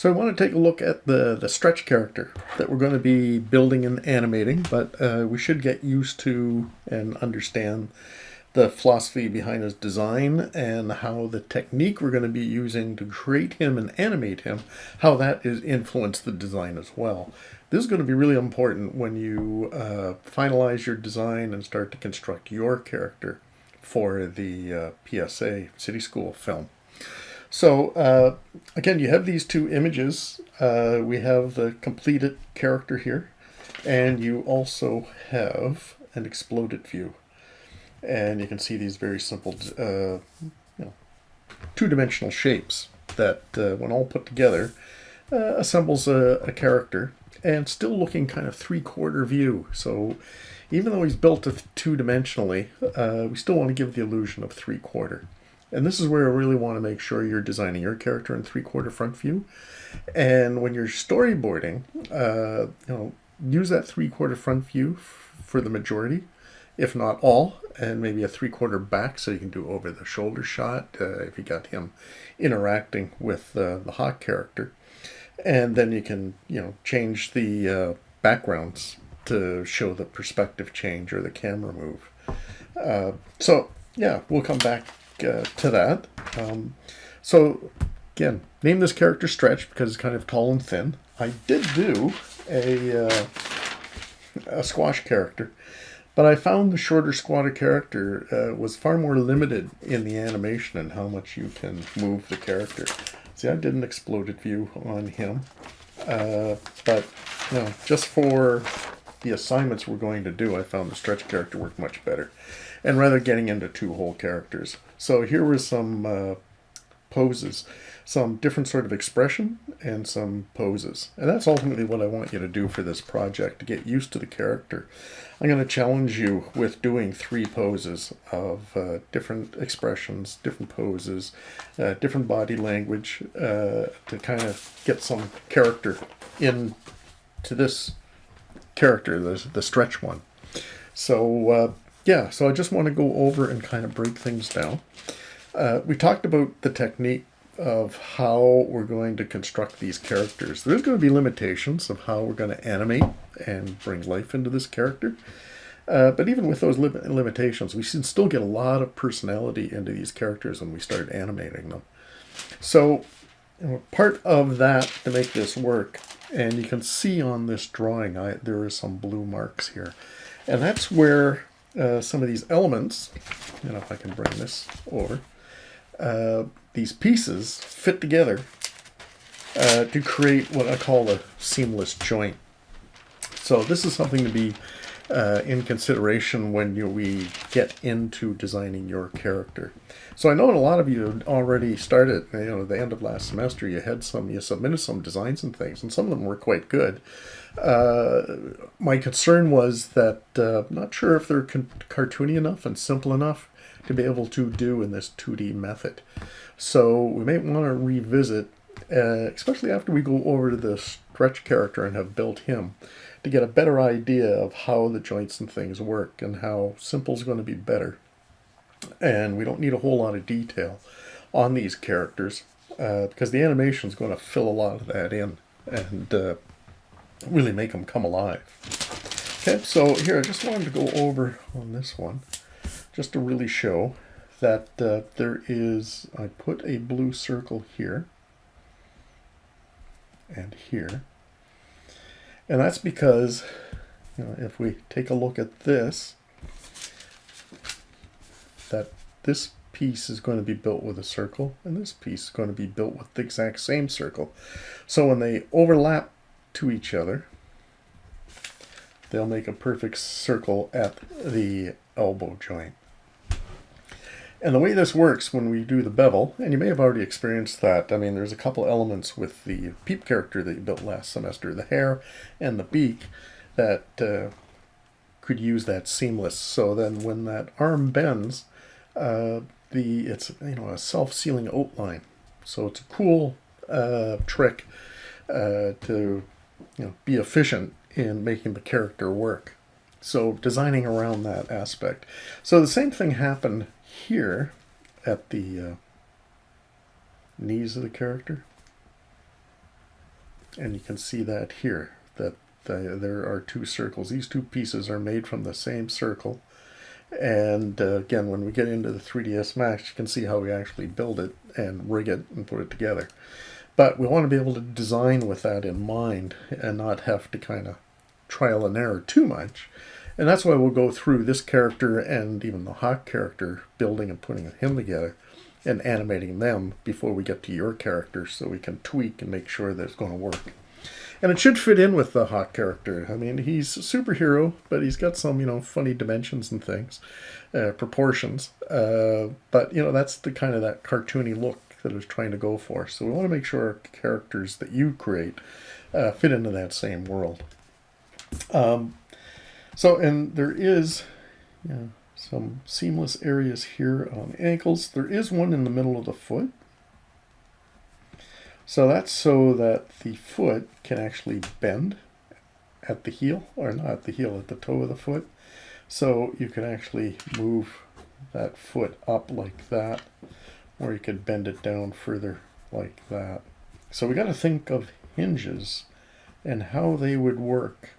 So I want to take a look at the stretch character that we're going to be building and animating, but we should get used to and understand the philosophy behind his design and how the technique we're going to be using to create him and animate him, how that is influenced the design as well. This is going to be really important when you finalize your design and start to construct your character for the PSA City School film. So again, you have these two images. We have the completed character here, and you also have an exploded view. And you can see these very simple two-dimensional shapes that, when all put together, assembles a character, and still looking kind of three-quarter view. So even though he's built two-dimensionally, we still want to give the illusion of three-quarter. And this is where I really want to make sure you're designing your character in three-quarter front view. And when you're storyboarding, use that three-quarter front view for the majority, if not all, and maybe a three-quarter back so you can do over-the-shoulder shot if you got him interacting with the Hawk character. And then you can, change the backgrounds to show the perspective change or the camera move. We'll come back to that. So again, name this character Stretch because it's kind of tall and thin. I did do a squash character, but I found the shorter, squatter character was far more limited in the animation and how much you can move the character. See, I did an exploded view on him, but just for the assignments we're going to do, I found the stretch character worked much better, and rather getting into two whole characters. So here were some poses, some different sort of expression, and some poses. And that's ultimately what I want you to do for this project, to get used to the character. I'm going to challenge you with doing 3 poses of different expressions, different poses, different body language, to kind of get some character into this character, the stretch one. So I just want to go over and kind of break things down. We talked about the technique of how we're going to construct these characters. There's going to be limitations of how we're going to animate and bring life into this character. But even with those limitations, we can still get a lot of personality into these characters when we start animating them. So part of that to make this work, and you can see on this drawing, there are some blue marks here. And that's where some of these elements, if I can bring this over, these pieces fit together to create what I call a seamless joint. So this is something to be in consideration when we get into designing your character. So I know a lot of you already started, at the end of last semester, you submitted some designs and things, and some of them were quite good. My concern was that not sure if they're cartoony enough and simple enough to be able to do in this 2D method. So we may want to revisit, especially after we go over to the stretch character and have built him, to get a better idea of how the joints and things work and how simple is going to be better. And we don't need a whole lot of detail on these characters because the animation is going to fill a lot of that in and really make them come alive. Okay, so here I just wanted to go over on this one just to really show that I put a blue circle here and here. And that's because, if we take a look at this, that this piece is going to be built with a circle, and this piece is going to be built with the exact same circle. So when they overlap to each other, they'll make a perfect circle at the elbow joint. And the way this works when we do the bevel, and you may have already experienced that, there's a couple elements with the Peep character that you built last semester, the hair and the beak, that could use that seamless. So then when that arm bends, it's a self-sealing outline. So it's a cool trick to be efficient in making the character work. So designing around that aspect. So the same thing happened here at the knees of the character. And you can see that here, that there are two circles. These two pieces are made from the same circle. And again, when we get into the 3ds Max, you can see how we actually build it and rig it and put it together. But we want to be able to design with that in mind and not have to kind of trial and error too much. And that's why we'll go through this character and even the Hawk character, building and putting him together and animating them before we get to your character, so we can tweak and make sure that it's going to work. And it should fit in with the Hawk character. I mean, he's a superhero, but he's got some, funny dimensions and things, proportions. But, that's the kind of that cartoony look that I was trying to go for. So we want to make sure our characters that you create fit into that same world. And there is some seamless areas here on ankles. There is one in the middle of the foot. So that's so that the foot can actually bend at the heel, or not at the heel, at the toe of the foot. So you can actually move that foot up like that, or you could bend it down further like that. So we got to think of hinges and how they would work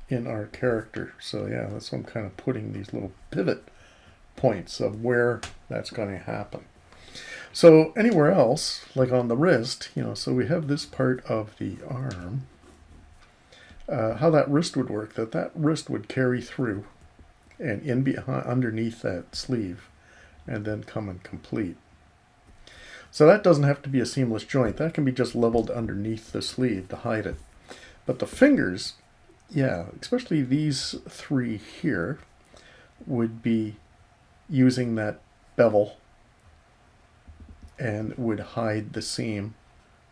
in our character. So yeah, that's why I'm kind of putting these little pivot points of where that's going to happen. So anywhere else, like on the wrist, so we have this part of the arm, how that wrist would work, that wrist would carry through and in behind, underneath that sleeve, and then come and complete. So that doesn't have to be a seamless joint. That can be just leveled underneath the sleeve to hide it. But the fingers, yeah, especially these three here, would be using that bevel and would hide the seam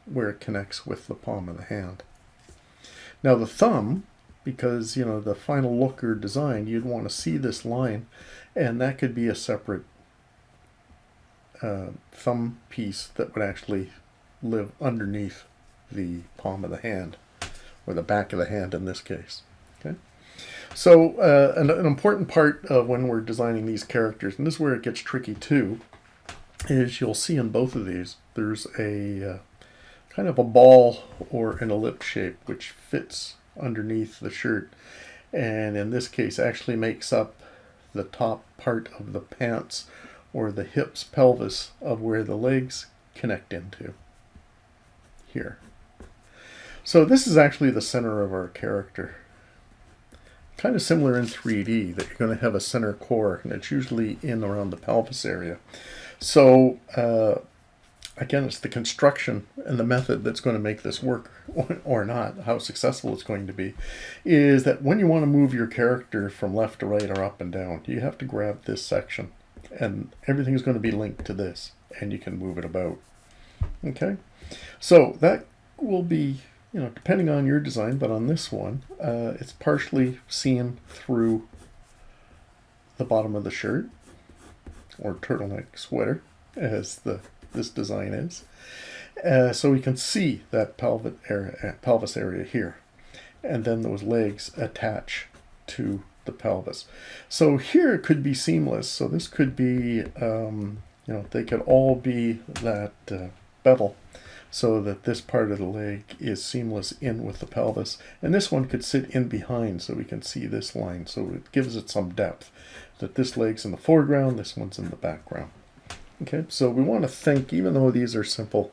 where it connects with the palm of the hand. Now the thumb, because the final look or design, you'd want to see this line, and that could be a separate thumb piece that would actually live underneath the palm of the hand, or the back of the hand in this case. Okay. So an important part of when we're designing these characters, and this is where it gets tricky too, is you'll see in both of these, there's a kind of a ball or an ellipse shape which fits underneath the shirt, and in this case actually makes up the top part of the pants or the hips, pelvis of where the legs connect into here. So this is actually the center of our character. Kind of similar in 3D, that you're going to have a center core, and it's usually in around the pelvis area. So again, it's the construction and the method that's going to make this work or not, how successful it's going to be, is that when you want to move your character from left to right or up and down, you have to grab this section, and everything is going to be linked to this, and you can move it about. Okay, so that will be, depending on your design, but on this one, it's partially seen through the bottom of the shirt, or turtleneck sweater, as this design is. So we can see that pelvis area here, and then those legs attach to the pelvis. So here it could be seamless. So this could be, they could all be that bevel, so that this part of the leg is seamless in with the pelvis, and this one could sit in behind, so we can see this line, so it gives it some depth, that this leg's in the foreground, this one's in the background. Okay, so we want to think, even though these are simple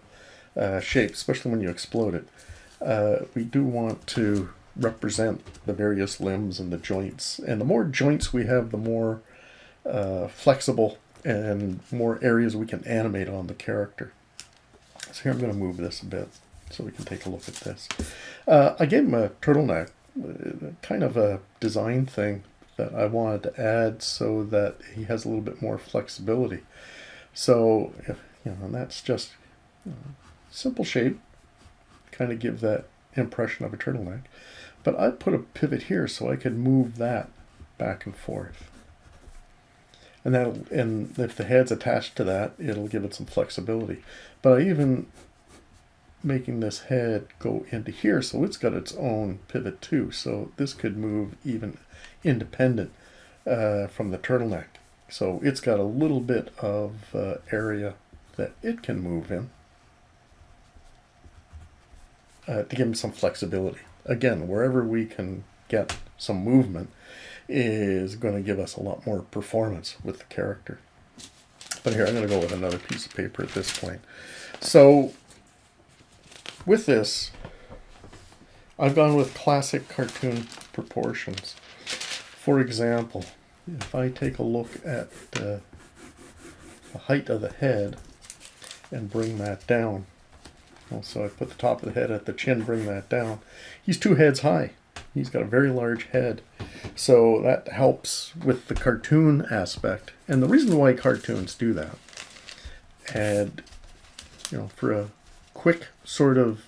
shapes, especially when you explode it, we do want to represent the various limbs and the joints, and the more joints we have, the more flexible and more areas we can animate on the character. So here I'm going to move this a bit so we can take a look at this. I gave him a turtleneck, kind of a design thing that I wanted to add so that he has a little bit more flexibility. So, and that's just simple shape, kind of give that impression of a turtleneck. But I put a pivot here so I could move that back and forth. And if the head's attached to that, it'll give it some flexibility. But I even making this head go into here, so it's got its own pivot too. So this could move even independent from the turtleneck. So it's got a little bit of area that it can move in. to give him some flexibility. Again, wherever we can get some movement is going to give us a lot more performance with the character. But here, I'm going to go with another piece of paper at this point. So with this, I've gone with classic cartoon proportions. For example, if I take a look at the height of the head and bring that down. So I put the top of the head at the chin, bring that down. He's 2 heads high. He's got a very large head. So that helps with the cartoon aspect. And the reason why cartoons do that, and for a quick sort of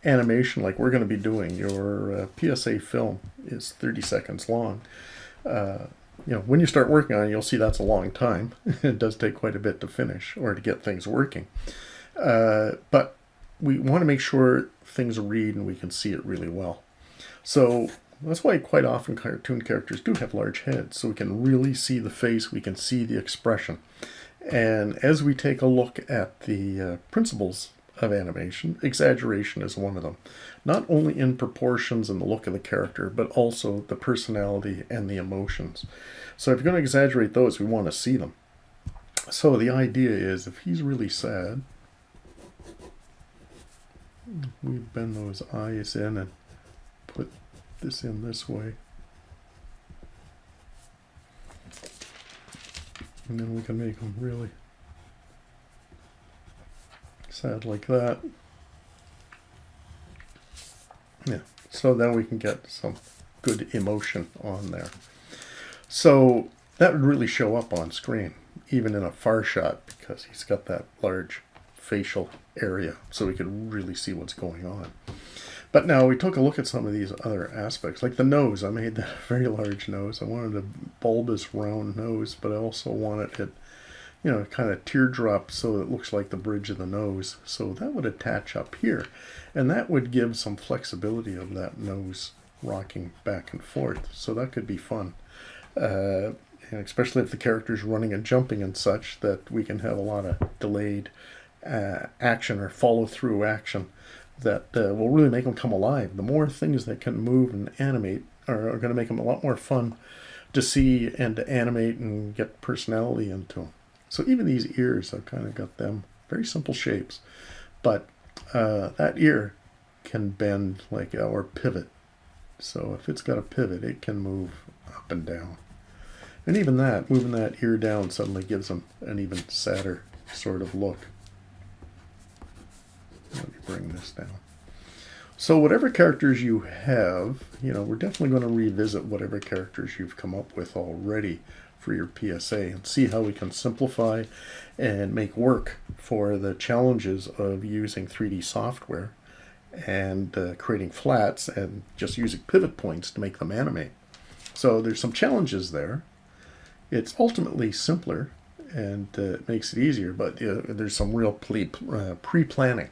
animation like we're going to be doing, your PSA film is 30 seconds long. When you start working on it, you'll see that's a long time. It does take quite a bit to finish or to get things working. But we want to make sure things read and we can see it really well. So that's why quite often cartoon characters do have large heads, so we can really see the face, we can see the expression. And as we take a look at the principles of animation, exaggeration is one of them. Not only in proportions and the look of the character, but also the personality and the emotions. So if you're going to exaggerate those, we want to see them. So the idea is, if he's really sad, we bend those eyes in and put this in this way. And then we can make him really sad like that. Yeah, so then we can get some good emotion on there. So that would really show up on screen, even in a far shot, because he's got that large facial area, so we could really see what's going on. But now we took a look at some of these other aspects, like the nose. I made that a very large nose. I wanted a bulbous round nose, but I also wanted it, kind of teardrop so it looks like the bridge of the nose. So that would attach up here, and that would give some flexibility of that nose rocking back and forth. So that could be fun. And especially if the character's running and jumping and such, that we can have a lot of delayed action or follow-through action that will really make them come alive. The more things that can move and animate are going to make them a lot more fun to see and to animate and get personality into them. So even these ears, I've kind of got them very simple shapes, but that ear can bend or pivot. So if it's got a pivot, it can move up and down. And even that, moving that ear down suddenly gives them an even sadder sort of look. Let me bring this down. So whatever characters you have, we're definitely going to revisit whatever characters you've come up with already for your PSA and see how we can simplify and make work for the challenges of using 3D software and creating flats and just using pivot points to make them animate. So there's some challenges there. It's ultimately simpler and it makes it easier, but there's some real pre-planning.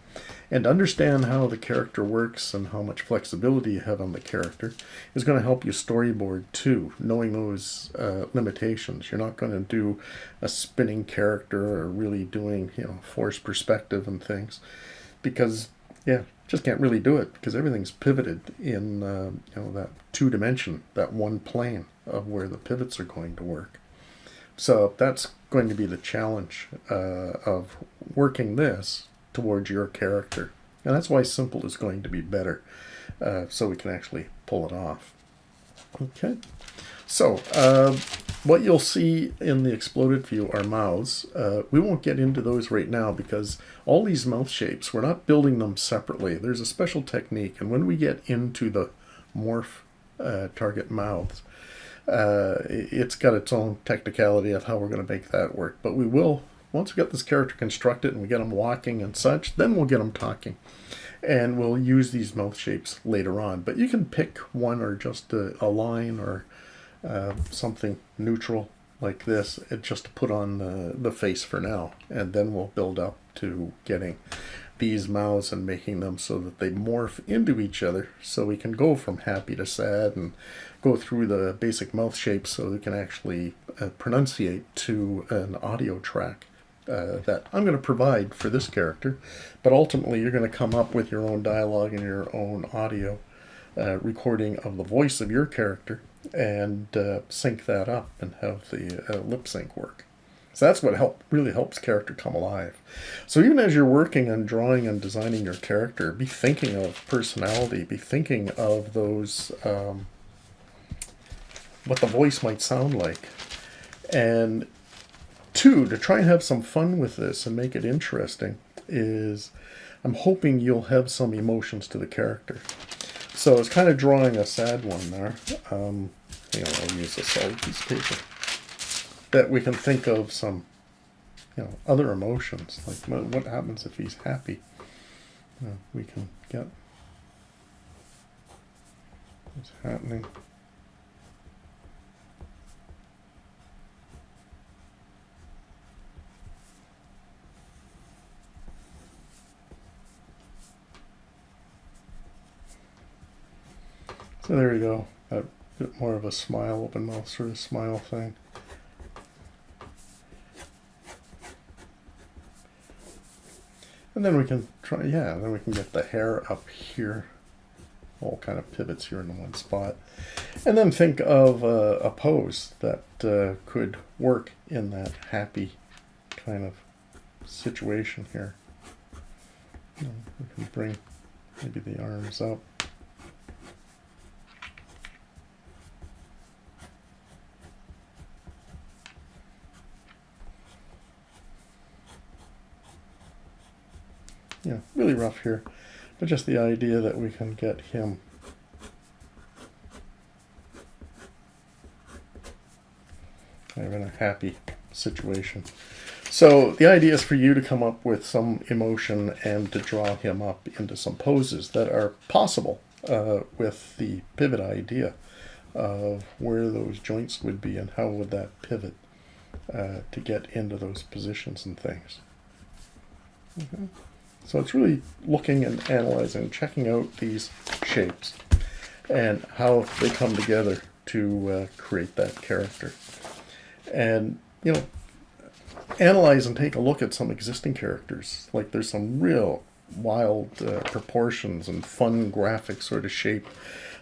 And to understand how the character works and how much flexibility you have on the character is going to help you storyboard too, knowing those limitations. You're not going to do a spinning character or really doing forced perspective and things, because just can't really do it, because everything's pivoted in that 2-dimension, that one plane of where the pivots are going to work. So that's going to be the challenge of working this towards your character. And that's why simple is going to be better, so we can actually pull it off. Okay, so what you'll see in the exploded view are mouths. We won't get into those right now, because all these mouth shapes, we're not building them separately. There's a special technique, and when we get into the morph target mouths, it's got its own technicality of how we're going to make that work. But we will, once we get this character constructed and we get them walking and such, then we'll get them talking. And we'll use these mouth shapes later on. But you can pick one, or just a line, or something neutral like this, just to put on the face for now. And then we'll build up to getting these mouths and making them so that they morph into each other, so we can go from happy to sad and go through the basic mouth shapes so we can actually pronunciate to an audio track that I'm going to provide for this character, but ultimately you're going to come up with your own dialogue and your own audio recording of the voice of your character and sync that up and have the lip sync work. So that's what really helps character come alive. So even as you're working on drawing and designing your character, be thinking of personality, be thinking of those, what the voice might sound like. And two, to try and have some fun with this and make it interesting is I'm hoping you'll have some emotions to the character. So it's kind of drawing a sad one there. I'll use a solid piece of paper. That we can think of some, other emotions, like what happens if he's happy. We can get what's happening. So there you go. A bit more of a smile, open mouth sort of smile thing. And then we can then we can get the hair up here. All kind of pivots here in one spot. And then think of a pose that could work in that happy kind of situation here. We can bring maybe the arms up. Really rough here, but just the idea that we can get him kind of in a happy situation. So the idea is for you to come up with some emotion and to draw him up into some poses that are possible with the pivot idea of where those joints would be and how would that pivot to get into those positions and things. Okay. So it's really looking and analyzing, checking out these shapes and how they come together to create that character. And, analyze and take a look at some existing characters. Like there's some real wild proportions and fun graphic sort of shape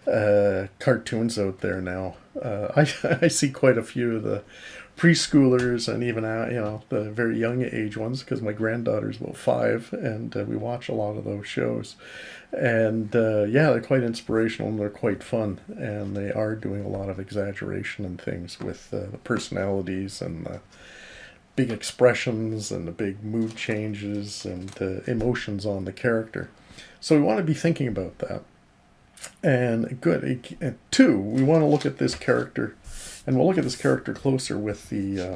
cartoons out there now. I see quite a few of the preschoolers and even the very young age ones, because my granddaughter's about 5 and we watch a lot of those shows, and they're quite inspirational and they're quite fun, and they are doing a lot of exaggeration and things with the personalities and the big expressions and the big mood changes and emotions on the character. So we want to be thinking about that. And good. And 2, we want to look at this character, and we'll look at this character closer with the,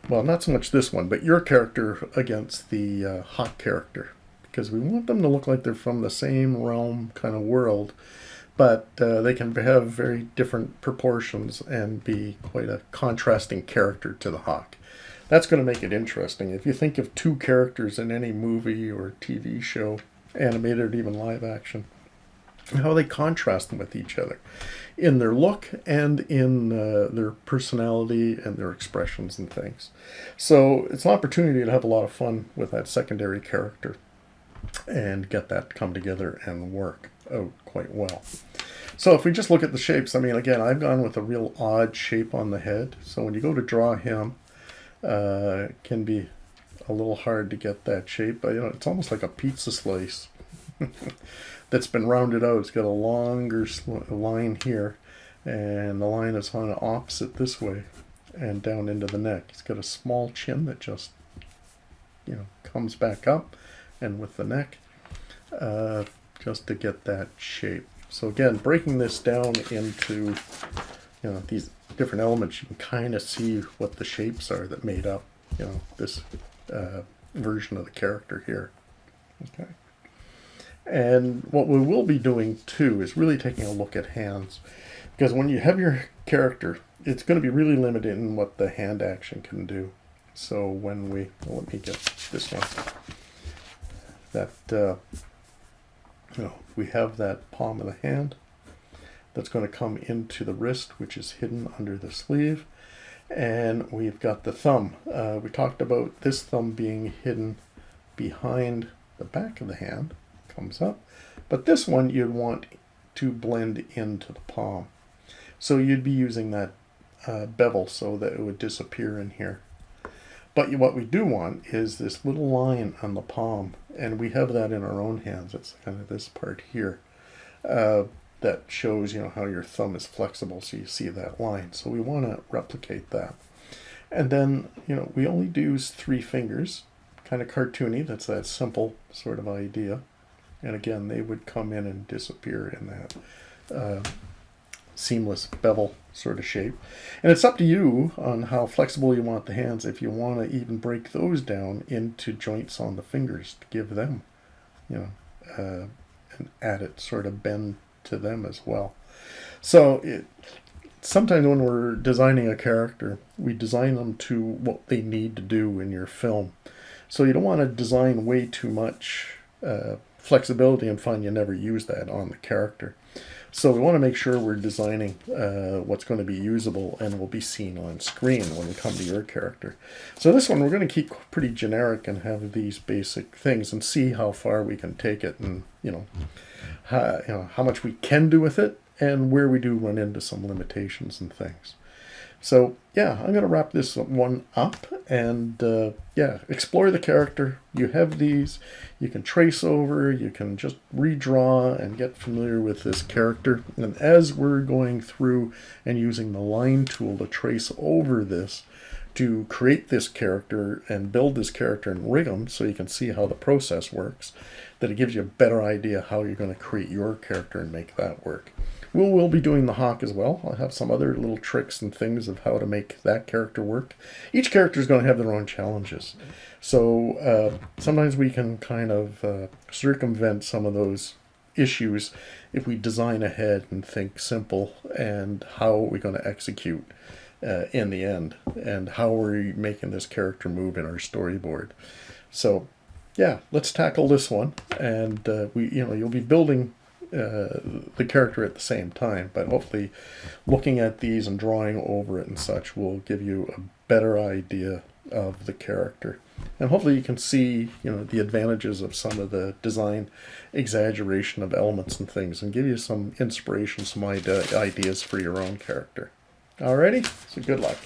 not so much this one, but your character against the Hawk character, because we want them to look like they're from the same realm kind of world, but they can have very different proportions and be quite a contrasting character to the Hawk. That's going to make it interesting. If you think of 2 characters in any movie or TV show, animated or even live action, how they contrast them with each other in their look and in their personality and their expressions and things. So it's an opportunity to have a lot of fun with that secondary character and get that to come together and work out quite well. So if we just look at the shapes, again, I've gone with a real odd shape on the head. So when you go to draw him, it can be a little hard to get that shape. But, it's almost like a pizza slice. That's been rounded out. It's got a longer line here, and the line is on the opposite this way and down into the neck. It's got a small chin that just comes back up, and with the neck just to get that shape. So again, breaking this down into these different elements, you can kind of see what the shapes are that made up this version of the character here. Okay. And what we will be doing too is really taking a look at hands, because when you have your character, it's going to be really limited in what the hand action can do. So when let me get this one, that we have that palm of the hand that's going to come into the wrist, which is hidden under the sleeve, And we've got the thumb. We talked about this thumb being hidden behind the back of the hand, comes up. But this one you'd want to blend into the palm. So you'd be using that bevel so that it would disappear in here. But what we do want is this little line on the palm, and we have that in our own hands. It's kind of this part here that shows, you know, how your thumb is flexible, so you see that line. So we want to replicate that. And then, you know, we only do 3 fingers, kind of cartoony. That's that simple sort of idea. And again, they would come in and disappear in that seamless bevel sort of shape. And it's up to you on how flexible you want the hands, if you want to even break those down into joints on the fingers to give them, you know, an added sort of bend to them as well. So sometimes when we're designing a character, we design them to what they need to do in your film. So you don't want to design way too much flexibility and find you never use that on the character. So we want to make sure we're designing what's going to be usable and will be seen on screen when we come to your character. So this one we're going to keep pretty generic and have these basic things and see how far we can take it, and how much we can do with it, and where we do run into some limitations and things. So yeah, I'm going to wrap this one up and explore the character. You have these, you can trace over, you can just redraw and get familiar with this character. And as we're going through and using the line tool to trace over this to create this character and build this character and rig them so you can see how the process works, that it gives you a better idea how you're going to create your character and make that work. We'll be doing the hawk as well. I'll have some other little tricks and things of how to make that character work. Each character is going to have their own challenges. So sometimes we can kind of circumvent some of those issues if we design ahead and think simple, and how are we going to execute in the end, and how are we making this character move in our storyboard. So yeah, let's tackle this one, and you'll be building the character at the same time, but hopefully looking at these and drawing over it and such will give you a better idea of the character, and hopefully you can see, you know, the advantages of some of the design exaggeration of elements and things, and give you some inspiration, some ideas for your own character. Alrighty, so good luck.